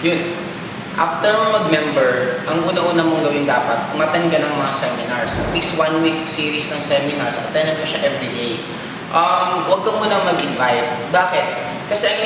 Yun. After mag-member, ang una-una mong gawin dapat, umattend ka ng mga seminars. At least 1 week series ng seminars, attendan mo siya everyday. Huwag ka muna mag-invite. Bakit? Kasi ang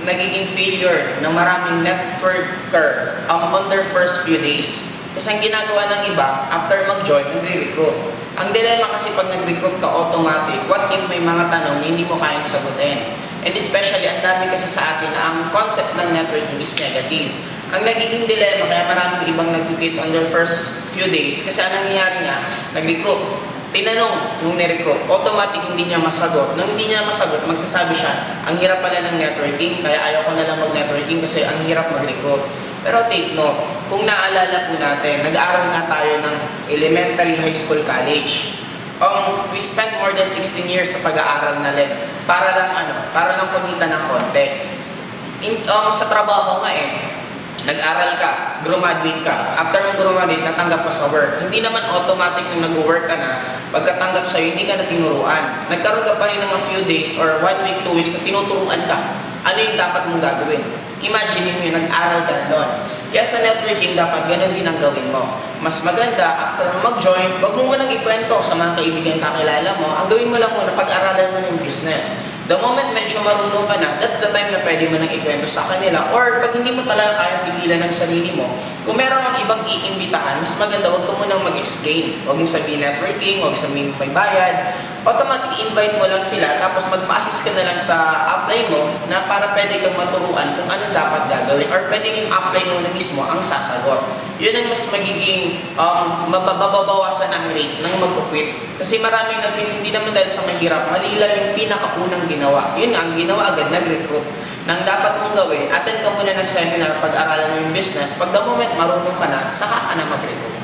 nagiging failure ng maraming networker on their first few days. Kasi ang ginagawa ng iba, after mag-join, nagre-recruit. Ang dilemma kasi pag nag-recruit ka automatic, what if may mga tanong na hindi mo kayang sagutin? And especially, ang dami kasi sa atin na ang concept ng networking is negative. Ang nagiging dilemma, kaya maraming ibang nag-quit on their first few days, kasi ang nangyayari nga, nag-recruit. Tinanong nung ni-recruit, automatic hindi niya masagot. Nung hindi niya masagot, magsasabi siya, ang hirap pala ng networking, kaya ayaw ko na lang mag-networking kasi ang hirap mag-recruit. Pero take note, kung naalala po natin, nag-aaral nga tayo ng elementary, high school, college. We spent more than 16 years sa pag-aaral na para lang kumita ng konti. Sa trabaho nga nag-aral ka, graduate ka. After mong graduate, natanggap ka sa work. Hindi naman automatic na nag-work ka na, pagkatanggap sa'yo, hindi ka na tinuruan. Nagkaroon ka pa rin ng a few days or 1 week, 2 weeks na tinuturuan ka. Ano yung dapat mong gagawin? Imagine mo yun, nag-aral ka na doon. Kaya sa networking, dapat ganun din ang gawin mo. Mas maganda, after mag-join, wag mo munang ikwento sa mga kaibigan kakilala mo. Ang gawin mo lang muna, pag-aralan mo ng business. The moment medyo marunong ka na, that's the time na pwede mo nang ikwento sa kanila. Or pag hindi mo talaga kayang pigilan ng sarili mo, kung meron kang ibang iimbitahan, mas maganda, wag ka munang mag-explain. Huwag yung sabihin networking, huwag sabihin may bayad. Automatic, invite mo lang sila, tapos magpa-assist ka na lang sa apply mo na para pwede kang maturuan kung ano dapat gagawin. Or pwede yung apply mo na mismo ang sasagot. Yun ang mas magiging mababawasan ang rate ng mag-quit. Kasi maraming nag-quit, hindi naman dahil sa mahirap, mali lang yung pinakaunang ginawa. Yun nga, ang ginawa agad, nag-recruit. Nang dapat mong gawin, attend ka muna ng seminar, pag-aralan mo yung business. Pag the moment marunong ka na, saka ka na mag-recruit.